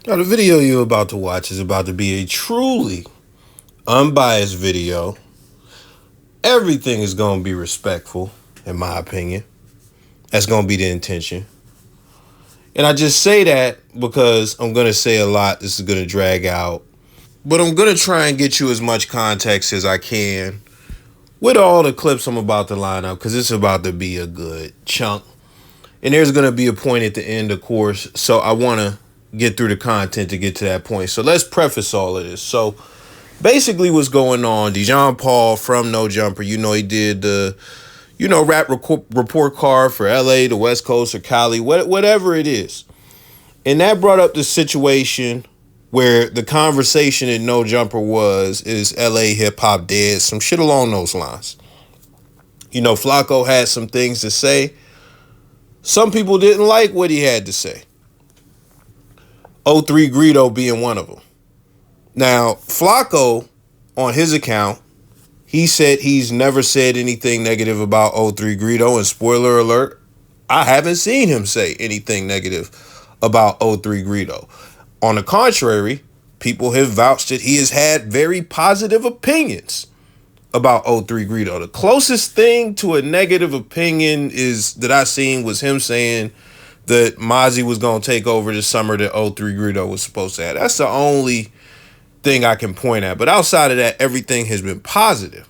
Now, the video you're about to watch is about to be a truly unbiased video. Everything is going to be respectful, in my opinion. That's going to be the intention. And I just say that because I'm going to say a lot. This is going to drag out. But I'm going to try and get you as much context as I can with all the clips I'm about to line up, because it's about to be a good chunk. And there's going to be a point at the end, of course. So I want to get through the content to get to that point. So let's preface all of this. So basically what's going on, Dijon Paul from No Jumper, he did the, rap report card for LA, the West Coast, or Cali, whatever it is. And that brought up the situation where the conversation in No Jumper is LA hip hop dead, some shit along those lines. Flakko had some things to say. Some people didn't like what he had to say. 03 Greedo being one of them. Now, Flakko, on his account, he said he's never said anything negative about 03 Greedo, and spoiler alert, I haven't seen him say anything negative about 03 Greedo. On the contrary, people have vouched that he has had very positive opinions about 03 Greedo. The closest thing to a negative opinion that I seen was him saying that Mozzie was going to take over this summer that 03 Greedo was supposed to have. That's the only thing I can point at. But outside of that, everything has been positive.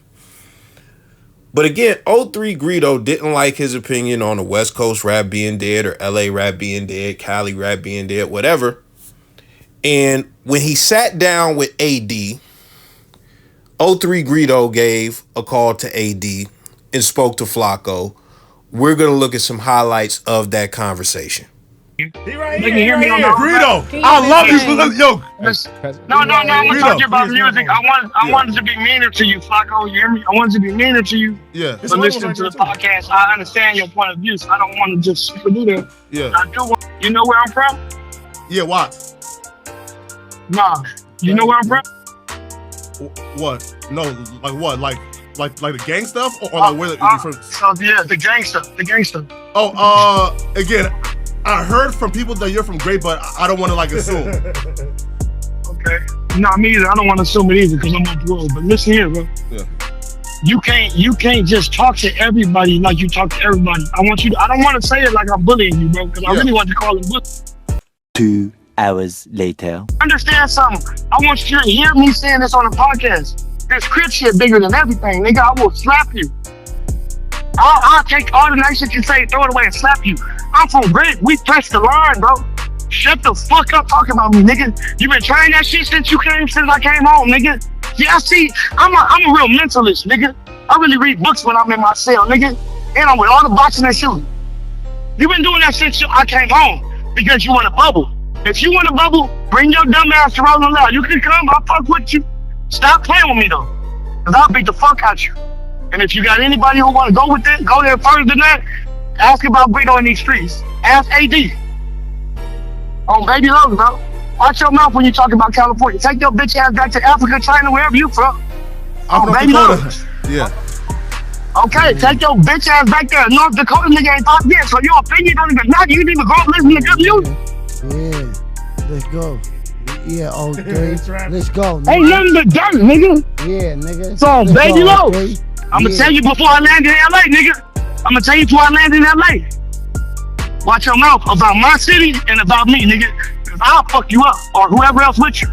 But again, 03 Greedo didn't like his opinion on the West Coast rap being dead, or LA rap being dead, Cali rap being dead, whatever. And when he sat down with AD, 03 Greedo gave a call to AD and spoke to Flakko. We're going to look at some highlights of that conversation. He right here. Hear me on Greedo. I love you. Yo. No. I'm talking about music. I wanted to be meaner to you, Flakko. You hear me? I wanted to be meaner to you. Yeah. But listening to the podcast, I understand your point of view. So I don't want to just do that. Yeah. I do. You know where I'm from? Yeah. Why? Nah. You know where I'm from? What? No. Like what? Like the gang stuff, or like where you from? Yeah, the gang stuff. The gang stuff. Oh, again, I heard from people that you're from Great, but I don't want to assume. Okay. Nah, me either. I don't want to assume it either because I'm on the road. But listen here, bro. Yeah. You can't just talk to everybody like you talk to everybody. I don't want to say it like I'm bullying you, bro, because I really want to call him bully. 2 hours later. Understand something. I want you to hear me saying this on the podcast. This crib shit bigger than everything, nigga. I will slap you. I'll take all the nice shit you say, throw it away, and slap you. I'm from Great. We pressed the line, bro. Shut the fuck up talking about me, nigga. You been trying that shit since I came home, nigga. Yeah, I see. I'm a real mentalist, nigga. I really read books when I'm in my cell, nigga. And I'm with all the boxing and shooting. You been doing that since I came home because you want a bubble. If you want a bubble, bring your dumb ass to Rolling Loud. You can come, I'll fuck with you. Stop playing with me though, because I'll beat the fuck out you. And if you got anybody who want to go with it, go there further than that. Ask about Greedo in these streets. Ask AD. On Baby Logan, bro. Watch your mouth when you talk about California. Take your bitch ass back to Africa, China, wherever you from. On Baby Logan. Yeah. Okay, take your bitch ass back there. North Dakota nigga ain't pop yet, so your opinion don't even matter. You need to go up listening to good music. Yeah, let's go. Yeah, oh, let's go. Nigga. Ain't nothing but dirt, nigga. Yeah, nigga. So, Baby Low, I'ma tell you before I land in LA, nigga. I'ma tell you before I land in LA. Watch your mouth about my city and about me, nigga. Cause I'll fuck you up, or whoever else with you.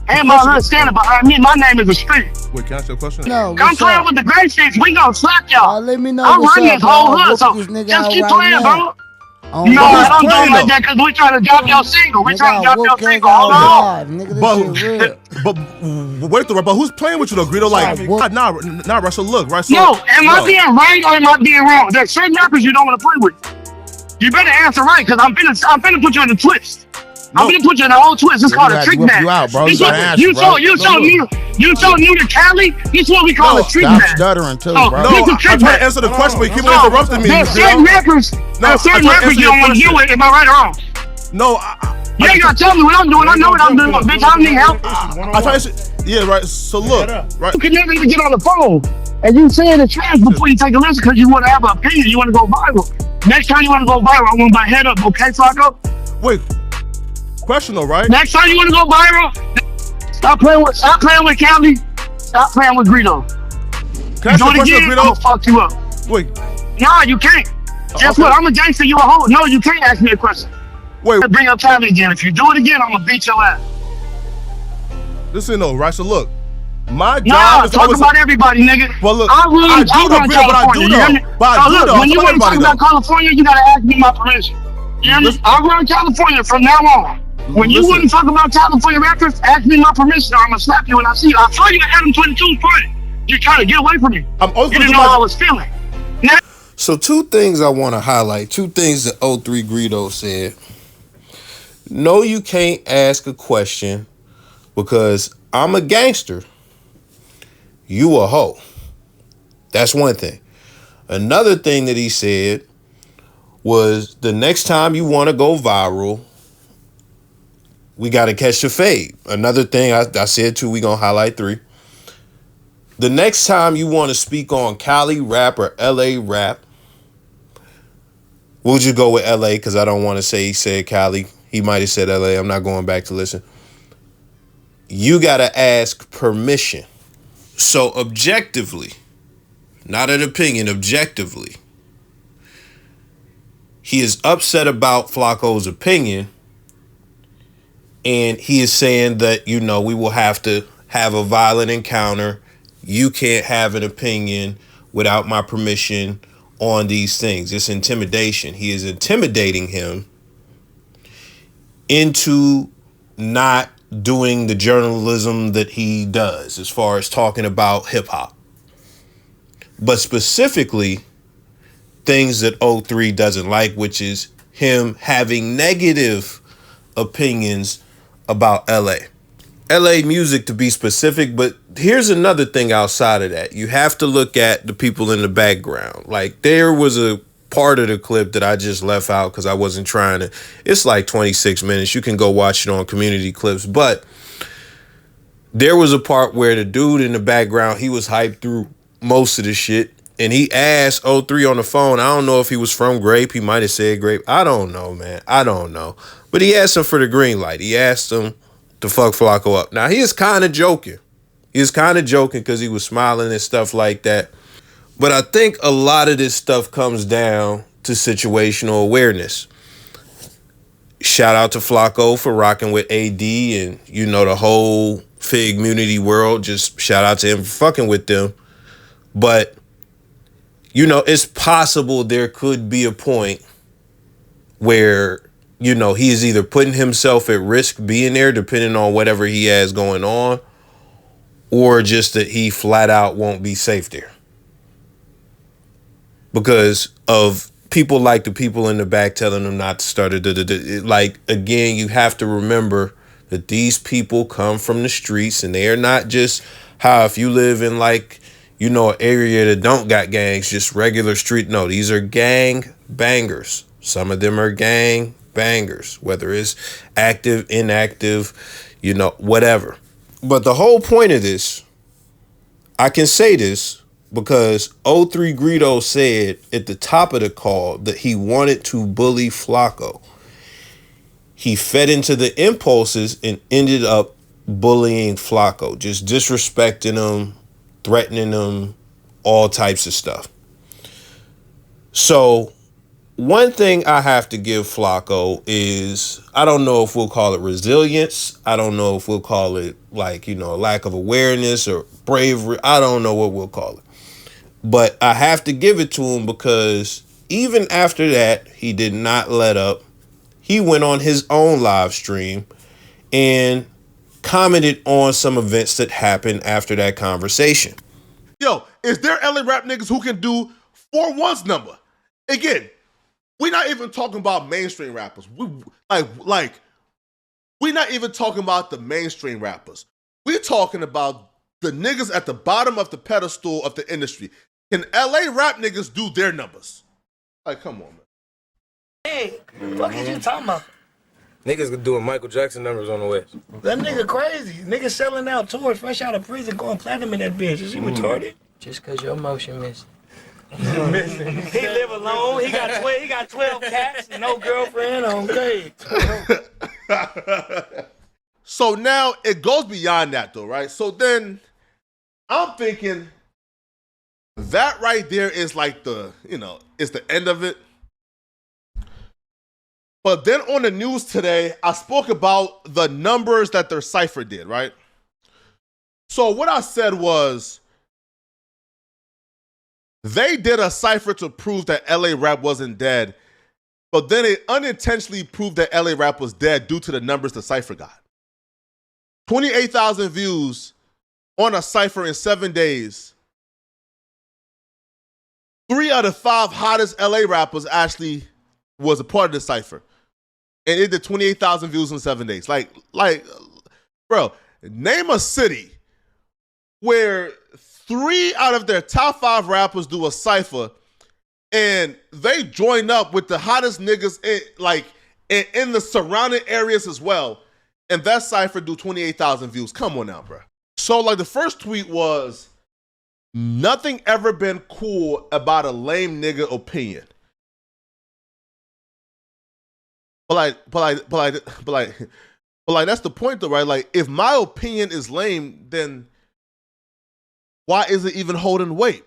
And my hood standing behind me, my name is a street. Wait, can I ask you a question? No, come playing with the great shits, we gon' slap y'all. Let me know. I'm running this whole hood, so just keep playing, bro. No, I don't do like that because we trying to drop your single. We trying to drop your single. Hold on. But wait, but who's playing with you though, Greedo? Nah, Russell, look, right? So, no, am I being right or am I being wrong? There's certain rappers you don't want to play with. You better answer right because I'm finna put you in a twist. I'm gonna put you in a whole twist. It's called a trick match. You so new to Cali. This is what we call a trick match. Stop stuttering too, bro. No, I'm trying to answer the question, but you keep interrupting me. There's certain rappers you don't want to do it. Am I right or wrong? No, you ain't gotta tell me what I'm doing. I know what I'm doing. Bitch, I need help. I try to. Yeah, right. So look, right. You can never even get on the phone, and you saying the trash before you take a listen because you want to have an opinion. You want to go viral. Next time you want to go viral, I want my head up. Okay, Flakko? Wait. question though, right? Next time you want to go viral, stop playing with County. Stop playing with Greedo. Can I ask Do you a it question, again, I'm Greedo? gonna fuck you up. Wait, Nah, you can't. Guess okay. what? I'm a gangster, you a hoe. No, you can't ask me a question. wait. Bring up County again. If you do it again, I'm gonna beat your ass. Listen though, right? So look, my job Nah, is talk always. about everybody, nigga. Well, look, I I do run though, but I California. do You hear me? though. But I Now, do look, though. when you Talk want to talk everybody about though. California, you gotta ask me my permission. You hear me? Listen. I run California from now on. When you Listen. wouldn't talk about California rappers, ask me my permission, or I'm gonna slap you when I see you. I saw you at Adam 22's party. You're trying to get away from me. I'm always You gonna didn't do know how I my. was feeling. Now, So two things I want to highlight. Two things that 03 Greedo said. No, you can't ask a question because I'm a gangster. You a hoe. That's one thing. Another thing that he said was the next time you want to go viral, we got to catch the fade. Another thing I said too, we going to highlight 3. The next time you want to speak on Cali rap or LA rap, we'll just go with LA because I don't want to say he said Cali. He might have said LA. I'm not going back to listen. You got to ask permission. So objectively, not an opinion, objectively, he is upset about Flakko's opinion. And he is saying that, you know, we will have to have a violent encounter. You can't have an opinion without my permission on these things. It's intimidation. He is intimidating him into not doing the journalism that he does as far as talking about hip hop. But specifically, things that 03 doesn't like, which is him having negative opinions about LA. LA music to be specific, but here's another thing outside of that. You have to look at the people in the background. Like there was a part of the clip that I just left out because I wasn't trying to. It's like 26 minutes. You can go watch it on Community Clips, but there was a part where the dude in the background, he was hyped through most of the shit. And he asked 03 on the phone. I don't know if he was from Grape. He might have said Grape. I don't know, man. I don't know. But he asked him for the green light. He asked him to fuck Flakko up. Now, he is kind of joking. He was kind of joking because he was smiling and stuff like that. But I think a lot of this stuff comes down to situational awareness. Shout out to Flakko for rocking with AD and, you know, the whole Fig Community world. Just shout out to him for fucking with them. But you know, it's possible there could be a point where, you know, he is either putting himself at risk being there, depending on whatever he has going on, or just that he flat out won't be safe there. Because of people like the people in the back telling him not to start it. Like, again, you have to remember that these people come from the streets and they are not just how if you live in like, you know, an area that don't got gangs, just regular street. No, these are gang bangers. Some of them are gang bangers, whether it's active, inactive, you know, whatever. But the whole point of this, I can say this because 03 Greedo said at the top of the call that he wanted to bully Flakko. He fed into the impulses and ended up bullying Flakko, just disrespecting him, threatening him, all types of stuff. So one thing I have to give Flakko is, I don't know if we'll call it resilience. I don't know if we'll call it like, you know, lack of awareness or bravery. I don't know what we'll call it. But I have to give it to him because even after that, he did not let up. He went on his own live stream and commented on some events that happened after that conversation. Yo, is there LA rap niggas who can do 4-1's number? Again, we're not even talking about mainstream rappers. We're not even talking about the mainstream rappers. We're talking about the niggas at the bottom of the pedestal of the industry. Can LA rap niggas do their numbers? Like, come on, man. Hey, what is you talking about? Niggas doing Michael Jackson numbers on the West. That nigga crazy. Nigga selling out tours fresh out of prison going platinum in that bitch. Is he retarded? Just cause your motion missed. He live alone. He got 12 cats, no girlfriend on gay. So now it goes beyond that though, right? So then I'm thinking that right there is like it's the end of it. But then on the news today, I spoke about the numbers that their Cipher did, right? So what I said was they did a Cipher to prove that LA Rap wasn't dead, but then it unintentionally proved that LA Rap was dead due to the numbers the Cipher got. 28,000 views on a Cipher in 7 days. 3 out of 5 hottest LA rappers actually was a part of the Cipher. And it did 28,000 views in 7 days. Like, bro, name a city where 3 out of their top 5 rappers do a Cipher and they join up with the hottest niggas in the surrounding areas as well. And that Cipher do 28,000 views. Come on now, bro. So like the first tweet was, nothing ever been cool about a lame nigga opinion. But that's the point though, right? Like, if my opinion is lame, then why is it even holding weight?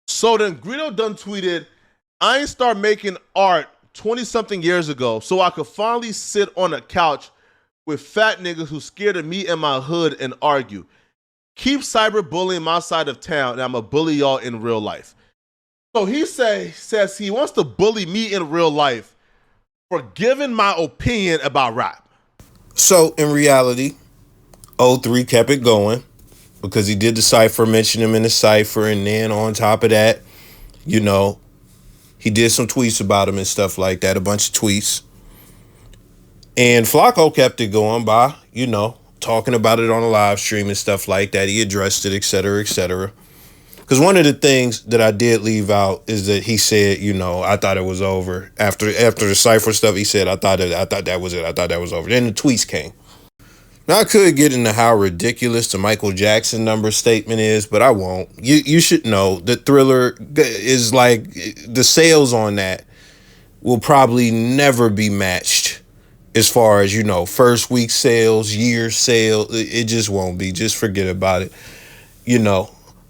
So then Greedo done tweeted, I ain't start making art 20-something years ago so I could finally sit on a couch with fat niggas who scared of me and my hood and argue. Keep cyberbullying my side of town and I'ma bully y'all in real life. So he says he wants to bully me in real life for giving my opinion about rap. So in reality, 03 kept it going because he did the Cipher, mentioned him in the Cipher, and then on top of that, he did some tweets about him and stuff like that, a bunch of tweets. And Flakko kept it going by, talking about it on a live stream and stuff like that. He addressed it, et cetera, et cetera. Because one of the things that I did leave out is that he said, I thought it was over. After the Cipher stuff, he said, I thought that was it. I thought that was over. Then the tweets came. Now, I could get into how ridiculous the Michael Jackson number statement is, but I won't. You should know that Thriller is like, the sales on that will probably never be matched as far as, first week sales, year sales. It just won't be. Just forget about it.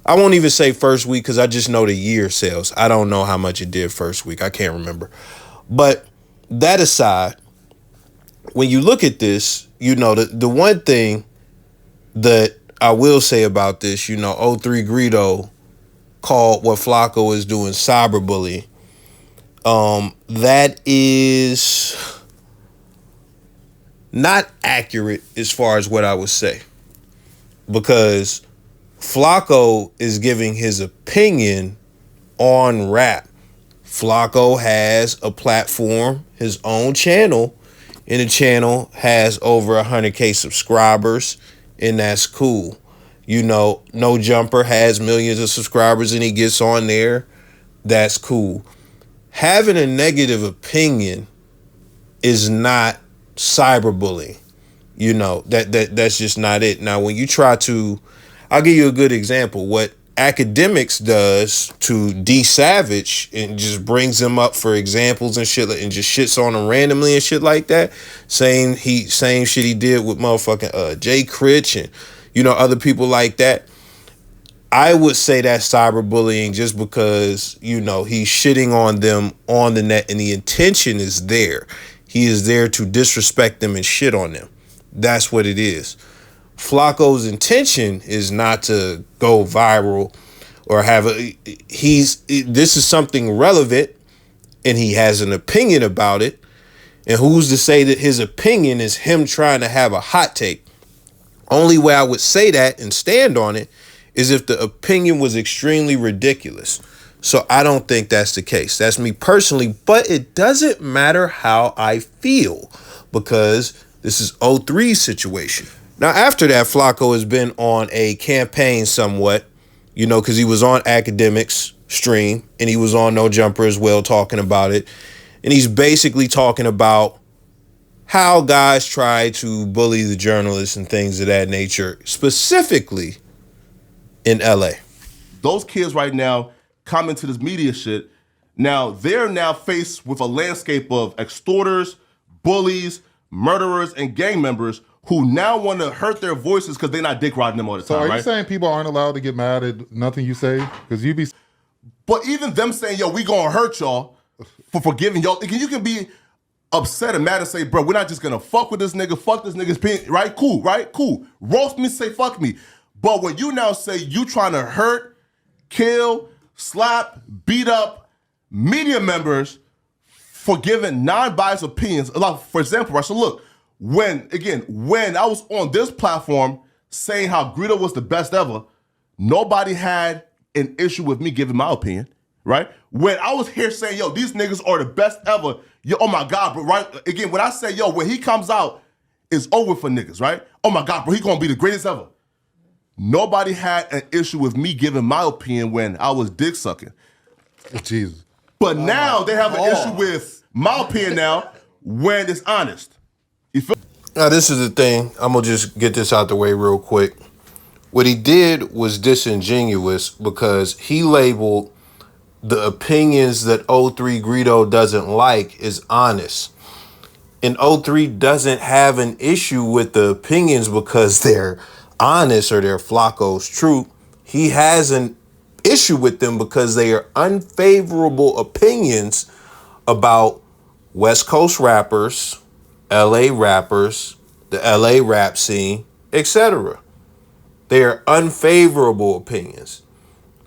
I won't even say first week because I just know the year sales. I don't know how much it did first week. I can't remember. But that aside, when you look at this, the one thing that I will say about this, 03 Greedo called what Flakko is doing cyberbullying. That is not accurate as far as what I would say. Because Flakko is giving his opinion on rap. Flakko has a platform, his own channel, and the channel has over 100K subscribers, and that's cool. No Jumper has millions of subscribers and he gets on there. That's cool. Having a negative opinion is not cyberbullying. That's just not it. Now, when you try to, I'll give you a good example. What Academics does to D-Savage and just brings him up for examples and shit, and just shits on him randomly and shit like that. Same shit he did with motherfucking Jay Critch and other people like that. I would say that's cyberbullying just because he's shitting on them on the net and the intention is there. He is there to disrespect them and shit on them. That's what it is. Flakko's intention is not to go viral or this is something relevant and he has an opinion about it. And who's to say that his opinion is him trying to have a hot take? Only way I would say that and stand on it is if the opinion was extremely ridiculous. So I don't think that's the case. That's me personally, but it doesn't matter how I feel because this is 03's situation. Now, after that, Flakko has been on a campaign somewhat, because he was on Academics stream and he was on No Jumper as well talking about it. And he's basically talking about how guys try to bully the journalists and things of that nature, specifically in LA. Those kids right now comment to this media shit. Now, they're now faced with a landscape of extorters, bullies, murderers, and gang members who now want to hurt their voices because they're not dick riding them all the time. So are right? you saying people aren't allowed to get mad at nothing you say? Because you be. But even them saying, yo, we gonna hurt y'all for forgiving y'all, you can be upset and mad and say, bro, we're not just gonna fuck with this nigga, fuck this nigga's opinion, right? Cool, right? Cool. Roast me, say fuck me. But when you now say you trying to hurt, kill, slap, beat up media members for giving non-biased opinions, like, for example, Russell, look, when I was on this platform saying how Greedo was the best ever, nobody had an issue with me giving my opinion, right? When I was here saying, yo, these niggas are the best ever, yo, oh my God, bro, right? Again, when I say, yo, when he comes out, it's over for niggas, right? Oh my God, bro, he gonna be the greatest ever. Nobody had an issue with me giving my opinion when I was dick sucking. Jesus. But now they have an issue with my opinion now when it's honest. You feel? Now, this is the thing. I'm going to just get this out the way real quick. What he did was disingenuous because he labeled the opinions that O3 Greedo doesn't like as honest. And O3 doesn't have an issue with the opinions because they're honest or they're Flakko's truth. He has an issue with them because they are unfavorable opinions about West Coast rappers, LA rappers, the LA rap scene, etc. They are unfavorable opinions.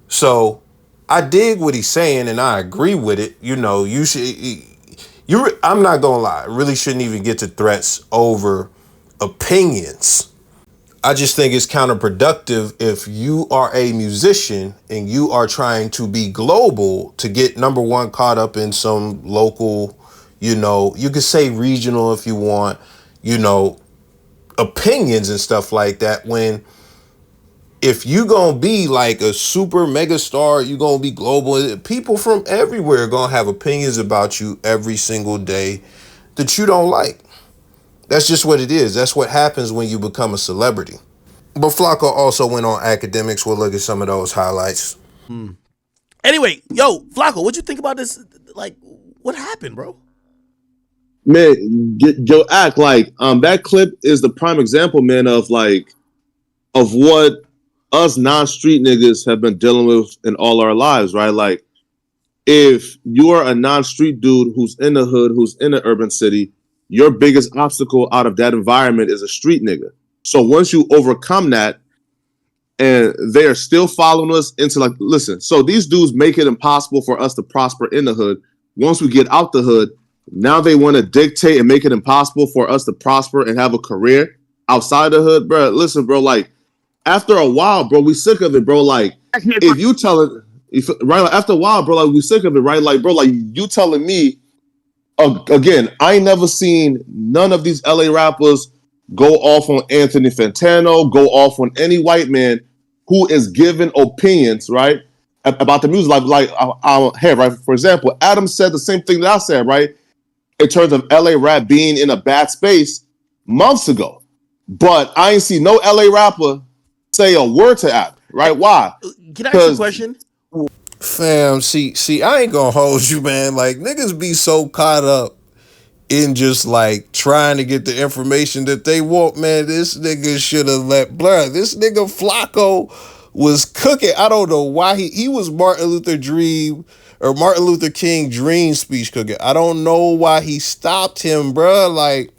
So I dig what he's saying and I agree with it. You know, I'm not gonna lie, really shouldn't even get to threats over opinions. I just think it's counterproductive if you are a musician and you are trying to be global to get, number one, caught up in some local, you could say regional if you want, opinions and stuff like that. When if you gonna be like a super mega star, you gonna be global, people from everywhere are gonna have opinions about you every single day that you don't like. That's just what it is. That's what happens when you become a celebrity. But Flakko also went on academics. We'll look at some of those highlights. Anyway, yo, Flakko, what'd you think about this? Like, what happened, bro? Man, act like that clip is the prime example, man, of what us non-street niggas have been dealing with in all our lives, right? Like, if you are a non-street dude who's in the hood, who's in the urban city, your biggest obstacle out of that environment is a street nigga. So once you overcome that, and they are still following us into like, listen, so these dudes make it impossible for us to prosper in the hood. Once we get out the hood, now they want to dictate and make it impossible for us to prosper and have a career outside the hood, bro. Listen, bro, like, after a while, bro, we sick of it, bro. Like, if you tell it, right, like, after a while, bro, like, we sick of it, right? Like, bro, like, you telling me, again, I ain't never seen none of these LA rappers go off on Anthony Fantano, go off on any white man who is giving opinions, right, about the music. Like, hey, right, for example, Adam said the same thing that I said, right, in terms of LA rap being in a bad space months ago. But I ain't see no LA rapper say a word to Adam, right? Why? Can I ask you a question? Fam, see, I ain't gonna hold you, man. Like, niggas be so caught up in just like trying to get the information that they want, man. This nigga should have let blur. This nigga Flakko was cooking. I don't know why he was Martin Luther King dream speech cooking. I don't know why he stopped him, bruh. Like,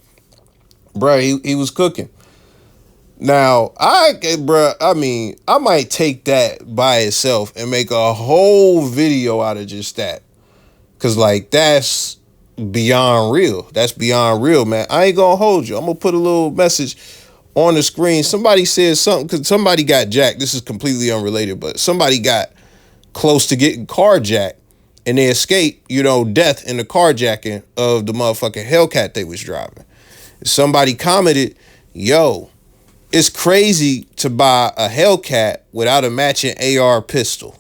bruh, he was cooking. Now, I might take that by itself and make a whole video out of just that. Cause like, that's beyond real. That's beyond real, man. I ain't gonna hold you. I'm gonna put a little message on the screen. Somebody said something, cause somebody got jacked. This is completely unrelated, but somebody got close to getting carjacked and they escaped, death in the carjacking of the motherfucking Hellcat they was driving. Somebody commented, yo, it's crazy to buy a Hellcat without a matching AR pistol.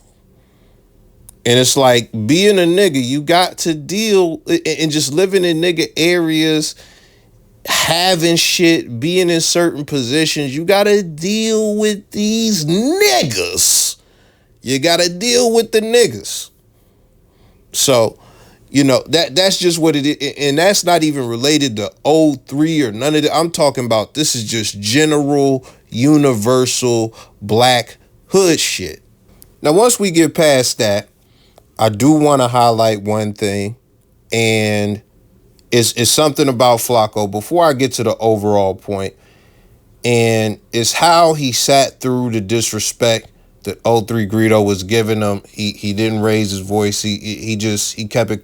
And it's like, being a nigga, you got to deal, and just living in nigga areas, having shit, being in certain positions, you got to deal with these niggas. You got to deal with the niggas. So, You know, that's just what it is. And that's not even related to '03 or none of that. I'm talking about this is just general, universal black hood shit. Now, once we get past that, I do want to highlight one thing, and it's something about Flakko before I get to the overall point, and it's how he sat through the disrespect that '03 Greedo was giving him. He didn't raise his voice. He kept it.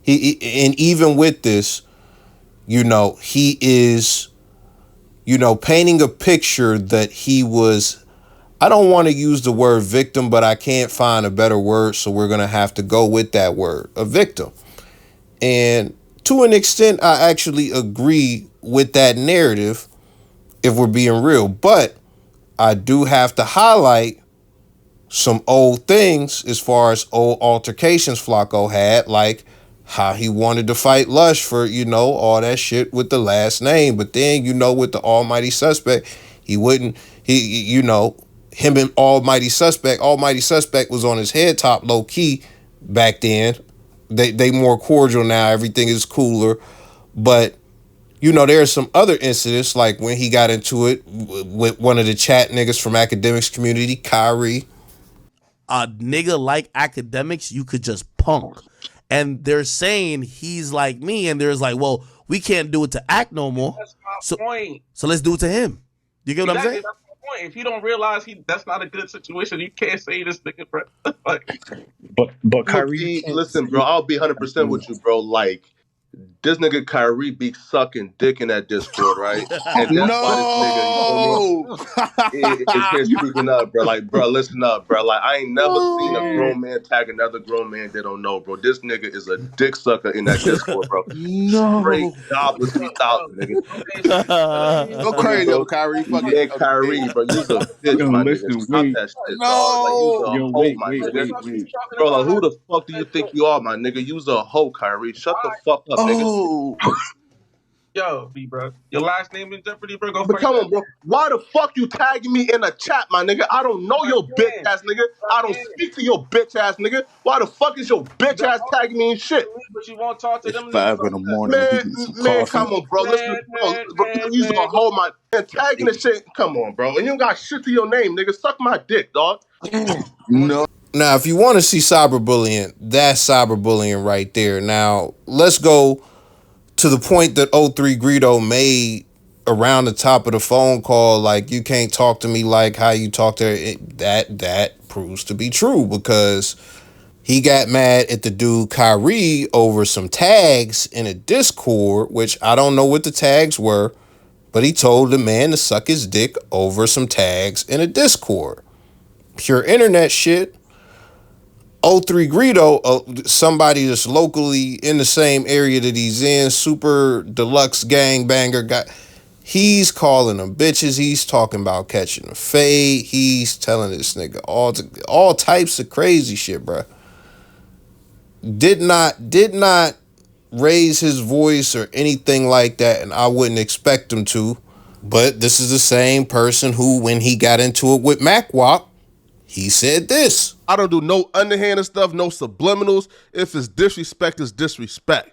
And even with this, you know, he is, you know, painting a picture that he was. I don't want to use the word victim, but I can't find a better word, so we're going to have to go with that word, a victim. And to an extent, I actually agree with that narrative, if we're being real. But I do have to highlight some old things as far as old altercations Flakko had, like how he wanted to fight Lush for, you know, all that shit with the last name. But then, you know, with the Almighty Suspect, he wouldn't, you know, him and Almighty Suspect was on his head top low key back then. They more cordial now. Everything is cooler. But, you know, there's some other incidents, like when he got into it with one of the chat niggas from academics community, Kyrie. A nigga like academics, you could just punk. And they're saying he's like me, and there's like, well, we can't do it to Act no more. That's my point. So let's do it to him. You get what I'm saying? That's my point. If you don't realize that's not a good situation, you can't say this nigga, bro. Like, but Kyrie, listen, bro, I'll be 100% with you, bro. Like, this nigga Kyrie be sucking dick in that Discord, right? And that's why this nigga, you feel me? Is speaking up, bro. Like, bro, listen up, bro. Like, I ain't never seen a grown man tag another grown man they don't know, bro. This nigga is a dick sucker in that Discord, bro. Straight goblin 3000, nigga. Go crazy, yo, Kyrie. Fucking Kyrie, bro. You's a bitch, my nigga. Stop that shit, dog. Like, you's a hoe, my nigga. Bro, like, who the fuck do you think you are, my nigga? You's a hoe, Kyrie. Shut the fuck up, nigga. Yo, B, bro. Your last name in jeopardy, bro. But come on, bro. Why the fuck you tagging me in a chat, my nigga? I don't know your bitch ass nigga. I don't speak to your bitch ass nigga. Why the fuck is your bitch ass tagging me in shit? But you won't talk to them. 5 in the morning. Man, come on, bro. Listen, bro, you gonna hold my and tagging the shit. Come on, bro. And you don't got shit to your name, nigga. Suck my dick, dog. No. Now, if you want to see cyberbullying, that's cyberbullying right there. Now, let's go to the point that '03 Greedo made around the top of the phone call, like, you can't talk to me like how you talk to it. That proves to be true, because he got mad at the dude Kyrie over some tags in a Discord, which I don't know what the tags were, but he told the man to suck his dick over some tags in a Discord. Pure internet shit. '03 Greedo, somebody that's locally in the same area that he's in, super deluxe gangbanger guy, he's calling them bitches. He's talking about catching a fade. He's telling this nigga all types of crazy shit, bro. Did not raise his voice or anything like that, and I wouldn't expect him to. But this is the same person who, when he got into it with MacWop, he said this. I don't do no underhanded stuff, no subliminals. If it's disrespect, it's disrespect.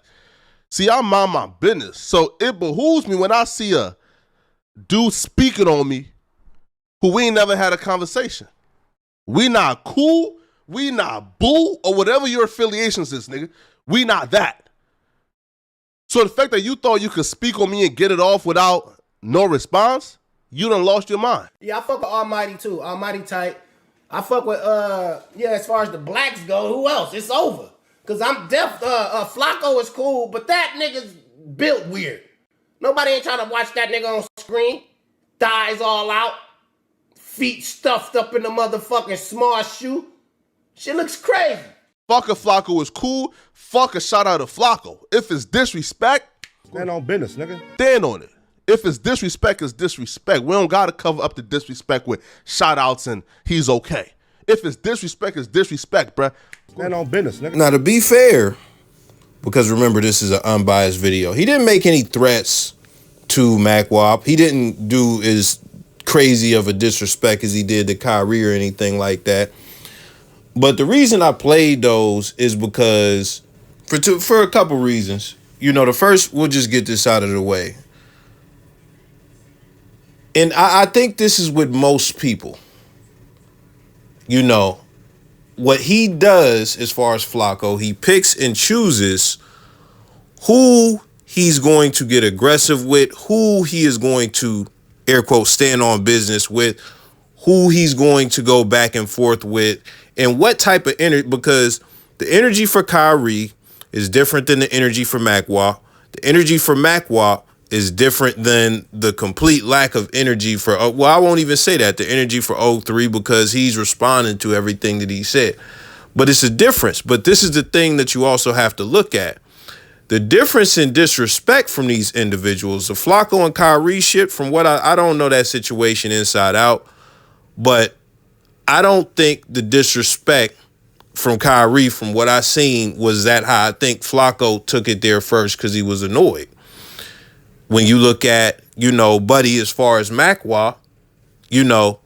See, I mind my business. So it behooves me when I see a dude speaking on me who we ain't never had a conversation. We not cool, we not boo, or whatever your affiliations is, nigga. We not that. So the fact that you thought you could speak on me and get it off without no response, you done lost your mind. Yeah, I fuck with Almighty too. Almighty tight. I fuck with as far as the blacks go, who else? It's over. Cause I'm deaf. Flakko is cool, but that nigga's built weird. Nobody ain't trying to watch that nigga on screen. Thighs all out, feet stuffed up in the motherfucking small shoe. Shit looks crazy. Fuck a Flakko is cool. Fuck a shout out to Flakko. If it's disrespect, stand on business, nigga. Stand on it. If it's disrespect, it's disrespect. We don't gotta cover up the disrespect with shout outs and he's okay. If it's disrespect, it's disrespect, bruh. Stand on business, nigga. Now, to be fair, because remember, this is an unbiased video, he didn't make any threats to MacWop. He didn't do as crazy of a disrespect as he did to Kyrie or anything like that. But the reason I played those is because for a couple reasons. You know, the first, we'll just get this out of the way. And I think this is with most people. You know, what he does as far as Flakko, he picks and chooses who he's going to get aggressive with, who he is going to, air quotes, stand on business with, who he's going to go back and forth with, and what type of energy, because the energy for Kyrie is different than the energy for Makwa. The energy for Makwa is different than the complete lack of energy for, well, I won't even say that, the energy for O3, because he's responding to everything that he said. But it's a difference. But this is the thing that you also have to look at. The difference in disrespect from these individuals, the Flakko and Kyrie shit, from what I don't know that situation inside out, but I don't think the disrespect from Kyrie, from what I seen, was that high. I think Flakko took it there first because he was annoyed. When you look at, you know, Buddy as far as Makwa, you know,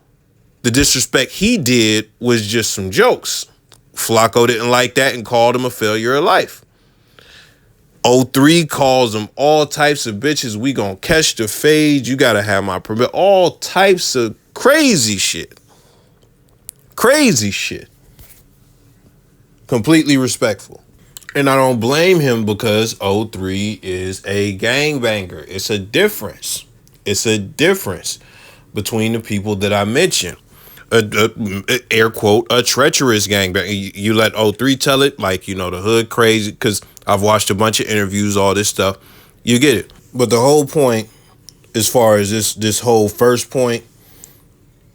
the disrespect he did was just some jokes. Flakko didn't like that and called him a failure of life. O3 calls them all types of bitches. We gonna catch the fade. You gotta have my permit. All types of crazy shit. Crazy shit. Completely respectful. And I don't blame him because O3 is a gangbanger. It's a difference. It's a difference between the people that I mentioned. Air quote, a treacherous gangbanger. You let O3 tell it, like, you know, the hood crazy, because I've watched a bunch of interviews, all this stuff. You get it. But the whole point, as far as this whole first point,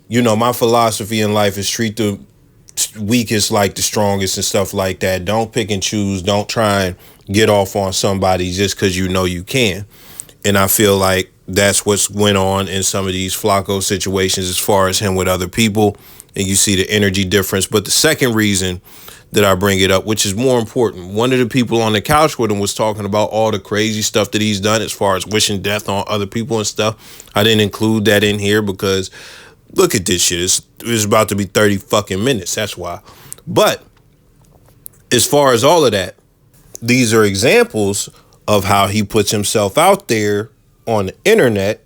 you know, my philosophy in life is treat the weakest like the strongest and stuff like that. Don't pick and choose. Don't try and get off on somebody just because you know you can. And I feel like that's what's went on in some of these Flakko situations as far as him with other people. And you see the energy difference. But the second reason that I bring it up, which is more important, one of the people on the couch with him was talking about all the crazy stuff that he's done as far as wishing death on other people and stuff. I didn't include that in here because look at this shit. It's about to be 30 fucking minutes. That's why. But as far as all of that, these are examples of how he puts himself out there on the internet,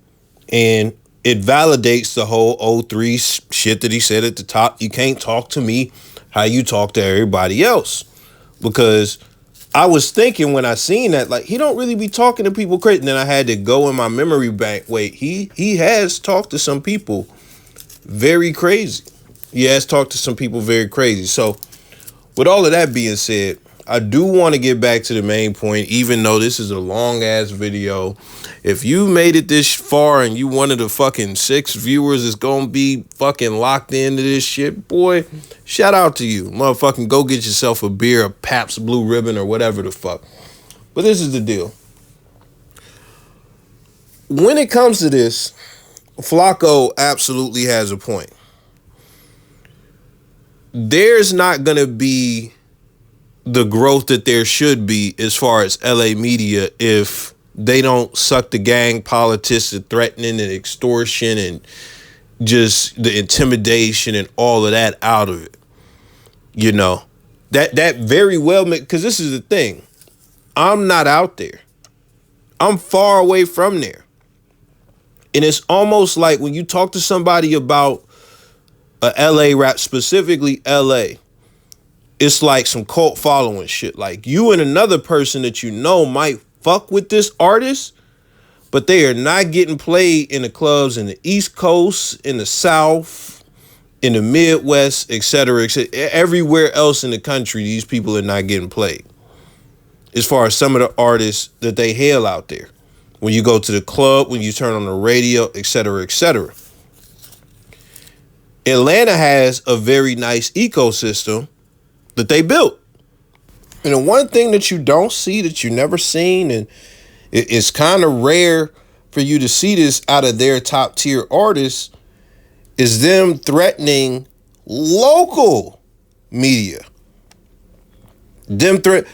and it validates the whole O3 shit that he said at the top. You can't talk to me how you talk to everybody else. Because I was thinking when I seen that, like, he don't really be talking to people crazy. And then I had to go in my memory bank. Wait, he has talked to some people very crazy. He has talked to some people very crazy. So with all of that being said, I do want to get back to the main point, even though this is a long ass video. If you made it this far and you one of the fucking 6 viewers that's gonna be fucking locked into this shit, boy, shout out to you. Motherfucking go get yourself a beer, a Pabst Blue Ribbon, or whatever the fuck. But this is the deal. When it comes to this, Flakko absolutely has a point. There's not gonna be the growth that there should be as far as LA media if they don't suck the gang politics and threatening and extortion and just the intimidation and all of that out of it. You know, that very well, because this is the thing. I'm not out there. I'm far away from there. And it's almost like when you talk to somebody about a LA rap, specifically LA, it's like some cult following shit. Like, you and another person that you know might fuck with this artist, but they are not getting played in the clubs in the East Coast, in the South, in the Midwest, etc., etc. Everywhere else in the country, these people are not getting played. As far as some of the artists that they hail out there. When you go to the club, when you turn on the radio, etc., etc. Atlanta has a very nice ecosystem that they built. And the one thing that you don't see, that you never seen, and it's kind of rare for you to see this out of their top tier artists, is them threatening local media. The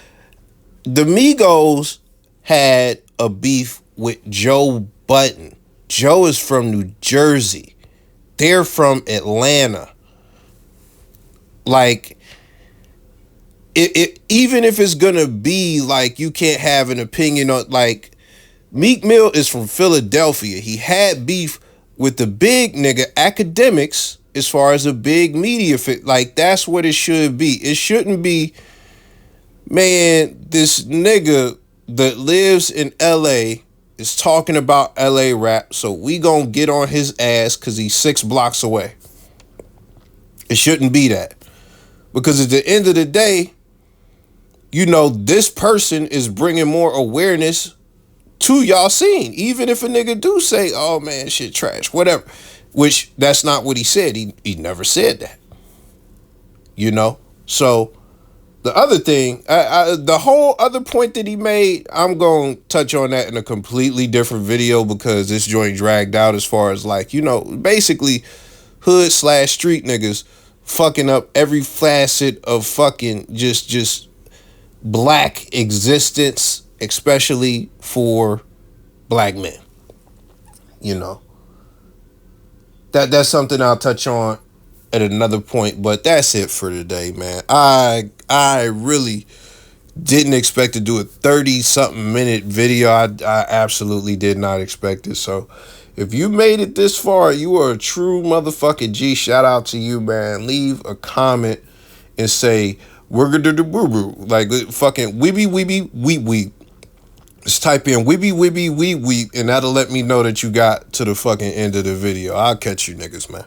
Migos had a beef with Joe Budden. Joe is from New Jersey. They're from Atlanta. Like, even if it's gonna be like you can't have an opinion on, like, Meek Mill is from Philadelphia. He had beef with the big nigga academics as far as a big media fit. Like, that's what it should be. It shouldn't be, man, this nigga that lives in LA is talking about LA rap, so we gonna get on his ass because he's 6 blocks away. It shouldn't be that. Because at the end of the day, you know, this person is bringing more awareness to y'all scene. Even if a nigga do say, oh man, shit trash, whatever. Which, that's not what he said. He never said that. You know? So, the other thing, the whole other point that he made, I'm going to touch on that in a completely different video because this joint dragged out as far as, like, you know, basically hood/street niggas fucking up every facet of fucking just black existence, especially for black men. You know, that's something I'll touch on at another point, but that's it for today, man. I really didn't expect to do a 30-something minute video. I absolutely did not expect it. So if you made it this far, you are a true motherfucking G. Shout out to you, man. Leave a comment and say, we're gonna do boo boo. Like, fucking weeby weeby weep weep. Just type in weeby weeby weep weep, and that'll let me know that you got to the fucking end of the video. I'll catch you niggas, man.